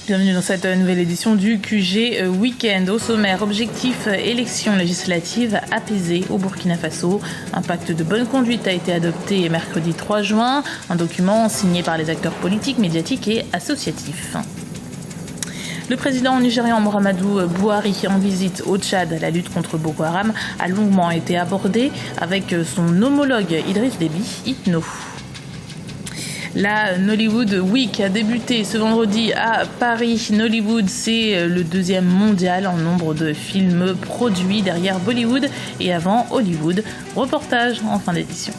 Bienvenue dans cette nouvelle édition du QG Week-end. Au sommaire, objectif élection législative apaisée au Burkina Faso. Un pacte de bonne conduite a été adopté mercredi 3 juin. Un document signé par les acteurs politiques, médiatiques et associatifs. Le président nigérian Muhammadu Buhari en visite au Tchad. La lutte contre Boko Haram a longuement été abordée avec son homologue Idriss Déby Itno. La Nollywood Week a débuté ce vendredi à Paris. Nollywood, c'est le deuxième mondial en nombre de films produits derrière Bollywood et avant Hollywood. Reportage en fin d'édition.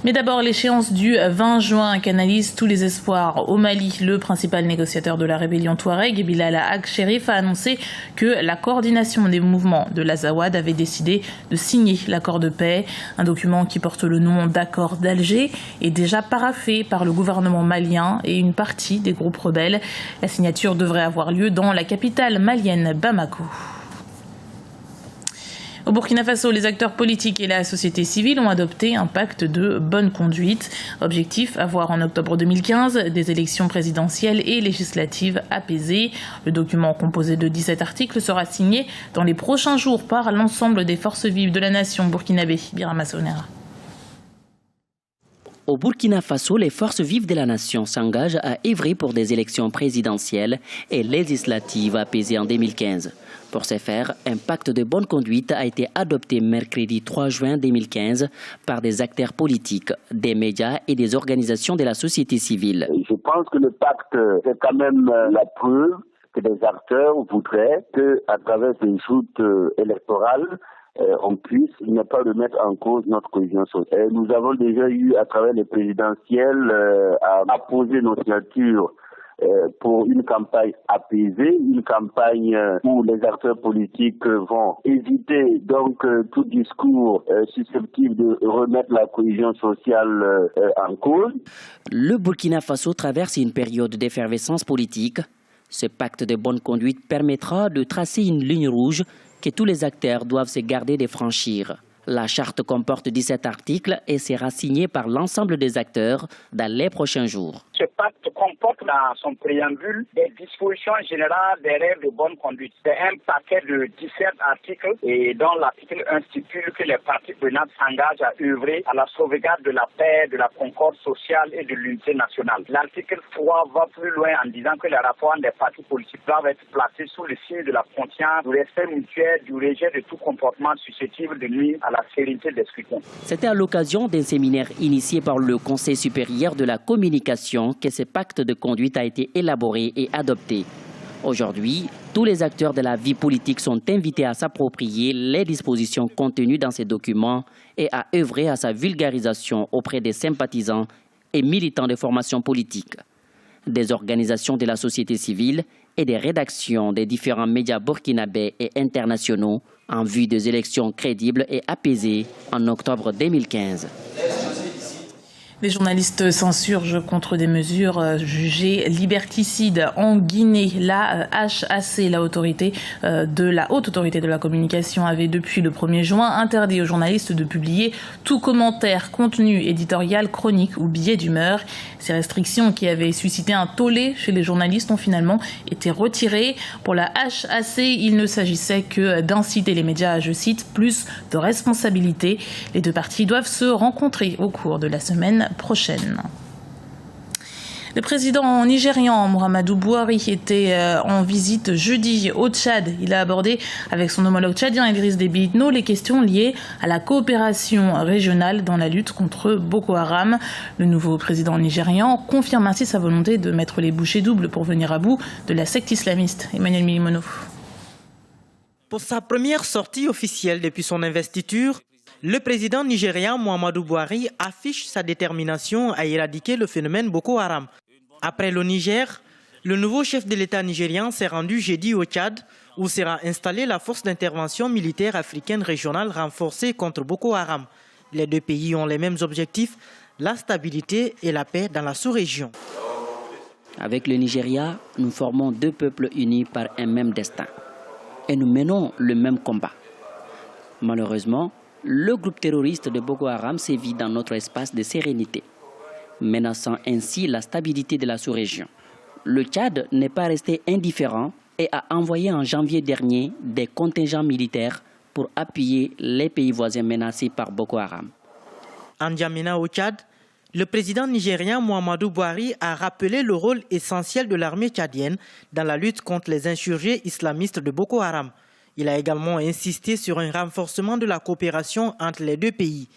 Mais d'abord, l'échéance du 20 juin canalise tous les espoirs. Au Mali, le principal négociateur de la rébellion Touareg, Bilal Ag-Sherif, a annoncé que la coordination des mouvements de l'Azawad avait décidé de signer l'accord de paix. Un document qui porte le nom d'accord d'Alger est déjà paraphé par le gouvernement malien et une partie des groupes rebelles. La signature devrait avoir lieu dans la capitale malienne, Bamako. Au Burkina Faso, les acteurs politiques et la société civile ont adopté un pacte de bonne conduite. Objectif, avoir en octobre 2015 des élections présidentielles et législatives apaisées. Le document composé de 17 articles sera signé dans les prochains jours par l'ensemble des forces vives de la nation burkinabé. Birama Sonera. Au Burkina Faso, les forces vives de la nation s'engagent à œuvrer pour des élections présidentielles et législatives apaisées en 2015. Pour ce faire, un pacte de bonne conduite a été adopté mercredi 3 juin 2015 par des acteurs politiques, des médias et des organisations de la société civile. Je pense que le pacte, c'est quand même la preuve que les acteurs voudraient qu'à travers ces joutes électorales, on puisse ne pas remettre en cause notre cohésion sociale. Nous avons déjà eu, à travers les présidentielles, à apposer nos signatures pour une campagne apaisée, une campagne où les acteurs politiques vont éviter donc tout discours susceptible de remettre la cohésion sociale en cause. Le Burkina Faso traverse une période d'effervescence politique. Ce pacte de bonne conduite permettra de tracer une ligne rouge que tous les acteurs doivent se garder de franchir. La charte comporte 17 articles et sera signée par l'ensemble des acteurs dans les prochains jours. Ce pacte comporte dans son préambule des dispositions générales des règles de bonne conduite. C'est un paquet de 17 articles et dont l'article 1 stipule que les parties prenantes s'engagent à œuvrer à la sauvegarde de la paix, de la concorde sociale et de l'unité nationale. L'article 3 va plus loin en disant que les rapports des partis politiques doivent être placés sous le signe de la confiance, du respect mutuel, du rejet de tout comportement susceptible de nuire à la sérénité des scrutins. C'était à l'occasion d'un séminaire initié par le Conseil supérieur de la communication que ce pacte de conduite a été élaboré et adopté. Aujourd'hui, tous les acteurs de la vie politique sont invités à s'approprier les dispositions contenues dans ces documents et à œuvrer à sa vulgarisation auprès des sympathisants et militants des formations politiques, des organisations de la société civile et des rédactions des différents médias burkinabés et internationaux en vue des élections crédibles et apaisées en octobre 2015. Les journalistes s'insurgent contre des mesures jugées liberticides en Guinée. La HAC, la haute autorité de la communication, avait depuis le 1er juin interdit aux journalistes de publier tout commentaire, contenu éditorial, chronique ou billet d'humeur. Ces restrictions qui avaient suscité un tollé chez les journalistes ont finalement été retirées. Pour la HAC, il ne s'agissait que d'inciter les médias à, je cite, plus de responsabilité. Les deux parties doivent se rencontrer au cours de la semaine prochaine. Le président nigérian Muhammadu Buhari était en visite jeudi au Tchad. Il a abordé avec son homologue tchadien Idriss Déby Itno les questions liées à la coopération régionale dans la lutte contre Boko Haram. Le nouveau président nigérian confirme ainsi sa volonté de mettre les bouchées doubles pour venir à bout de la secte islamiste. Emmanuel Milimono. Pour sa première sortie officielle depuis son investiture, le président nigérian Muhammadu Buhari affiche sa détermination à éradiquer le phénomène Boko Haram. Après le Niger, le nouveau chef de l'État nigérian s'est rendu jeudi au Tchad, où sera installée la force d'intervention militaire africaine régionale renforcée contre Boko Haram. Les deux pays ont les mêmes objectifs, la stabilité et la paix dans la sous-région. Avec le Nigeria, nous formons deux peuples unis par un même destin. Et nous menons le même combat. Malheureusement, le groupe terroriste de Boko Haram sévit dans notre espace de sérénité. menaçant ainsi la stabilité de la sous-région. Le Tchad n'est pas resté indifférent et a envoyé en janvier dernier des contingents militaires pour appuyer les pays voisins menacés par Boko Haram. En N'Djamena au Tchad, le président nigérien Muhammadu Buhari a rappelé le rôle essentiel de l'armée tchadienne dans la lutte contre les insurgés islamistes de Boko Haram. Il a également insisté sur un renforcement de la coopération entre les deux pays.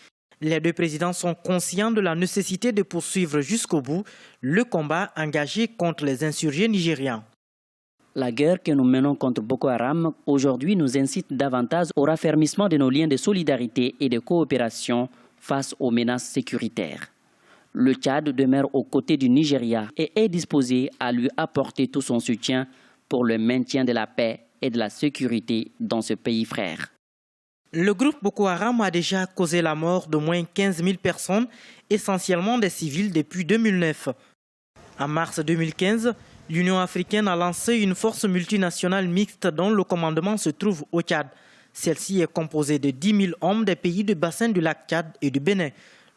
Les deux présidents sont conscients de la nécessité de poursuivre jusqu'au bout le combat engagé contre les insurgés nigérians. La guerre que nous menons contre Boko Haram aujourd'hui nous incite davantage au raffermissement de nos liens de solidarité et de coopération face aux menaces sécuritaires. Le Tchad demeure aux côtés du Nigeria et est disposé à lui apporter tout son soutien pour le maintien de la paix et de la sécurité dans ce pays frère. Le groupe Boko Haram a déjà causé la mort d'au moins 15 000 personnes, essentiellement des civils, depuis 2009. En mars 2015, l'Union africaine a lancé une force multinationale mixte dont le commandement se trouve au Tchad. Celle-ci est composée de 10 000 hommes des pays du bassin du lac Tchad et du Bénin.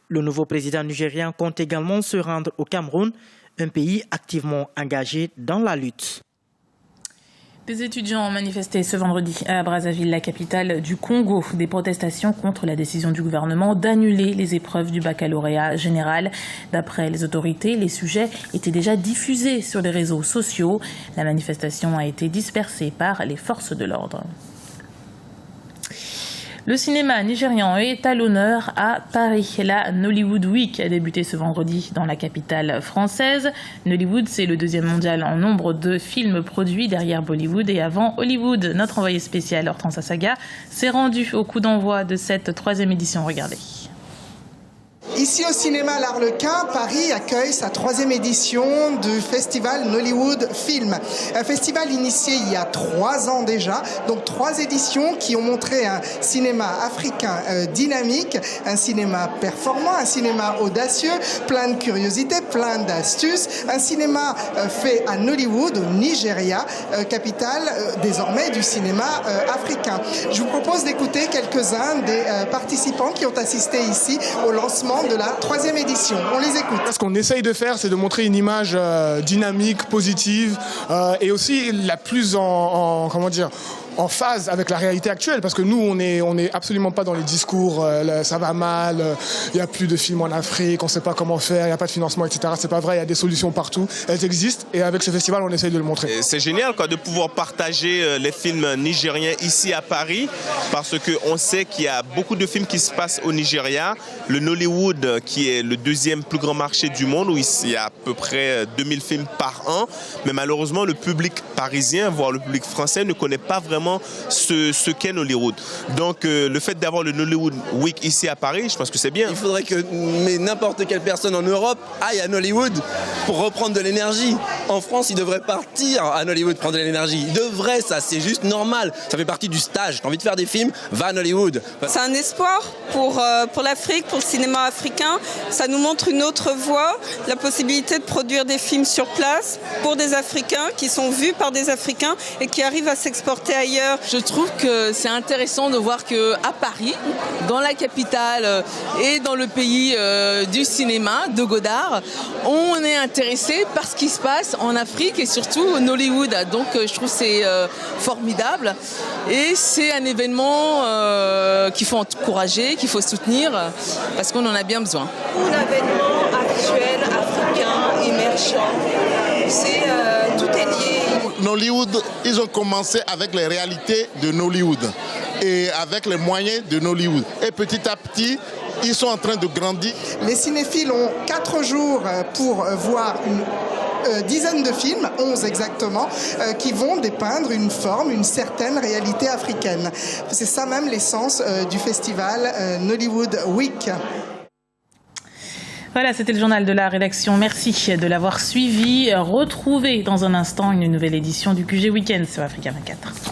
Le nouveau président nigérien compte également se rendre au Cameroun, un pays activement engagé dans la lutte. Des étudiants ont manifesté ce vendredi à Brazzaville, la capitale du Congo. Des protestations contre la décision du gouvernement d'annuler les épreuves du baccalauréat général. D'après les autorités, les sujets étaient déjà diffusés sur les réseaux sociaux. La manifestation a été dispersée par les forces de l'ordre. Le cinéma nigérian est à l'honneur à Paris. La Nollywood Week a débuté ce vendredi dans la capitale française. Nollywood, c'est le deuxième mondial en nombre de films produits derrière Bollywood et avant Hollywood. Notre envoyé spécial Hortense Assaga s'est rendu au coup d'envoi de cette troisième édition. Regardez. Ici au cinéma L'Arlequin, Paris accueille sa troisième édition du festival Nollywood Film. Un festival initié il y a 3 ans déjà, donc 3 éditions qui ont montré un cinéma africain dynamique, un cinéma performant, un cinéma audacieux, plein de curiosités, plein d'astuces, un cinéma fait à Nollywood, au Nigeria, capitale désormais du cinéma africain. Je vous propose d'écouter quelques-uns des participants qui ont assisté ici au lancement de la troisième édition. On les écoute. Ce qu'on essaye de faire, c'est de montrer une image dynamique, positive et aussi la plus en phase avec la réalité actuelle, parce que nous, on est absolument pas dans les discours, ça va mal, il y a plus de films en Afrique, on sait pas comment faire, il y a pas de financement, etc. C'est pas vrai, il y a des solutions partout, elles existent, et avec ce festival, on essaye de le montrer. C'est génial de pouvoir partager les films nigériens ici à Paris, parce qu'on sait qu'il y a beaucoup de films qui se passent au Nigeria. Le Nollywood, qui est le deuxième plus grand marché du monde, où il y a à peu près 2000 films par an, mais malheureusement, le public parisien, voire le public français, ne connaît pas vraiment ce qu'est Nollywood. Donc le fait d'avoir le Nollywood Week ici à Paris, je pense que c'est bien. Il faudrait que n'importe quelle personne en Europe aille à Nollywood pour reprendre de l'énergie. En France, ils devraient partir à Nollywood prendre de l'énergie. Ils devraient, ça, c'est juste normal. Ça fait partie du stage. T'as envie de faire des films, va à Nollywood. C'est un espoir pour l'Afrique, pour le cinéma africain. Ça nous montre une autre voie, la possibilité de produire des films sur place pour des Africains qui sont vus par des Africains et qui arrivent à s'exporter ailleurs. Je trouve que c'est intéressant de voir qu'à Paris, dans la capitale et dans le pays du cinéma, de Godard, on est intéressé par ce qui se passe en Afrique et surtout au Nollywood. Donc je trouve que c'est formidable et c'est un événement qu'il faut encourager, qu'il faut soutenir parce qu'on en a bien besoin. Un événement actuel, africain, émergent, tout est lié. Nollywood, ils ont commencé avec les réalités de Nollywood et avec les moyens de Nollywood. Et petit à petit, ils sont en train de grandir. Les cinéphiles ont 4 jours pour voir une dizaine de films, 11 exactement, qui vont dépeindre une forme, une certaine réalité africaine. C'est ça même l'essence du festival Nollywood Week. Voilà, c'était le journal de la rédaction. Merci de l'avoir suivi. Retrouvez dans un instant une nouvelle édition du QG Week-end sur Africa 24.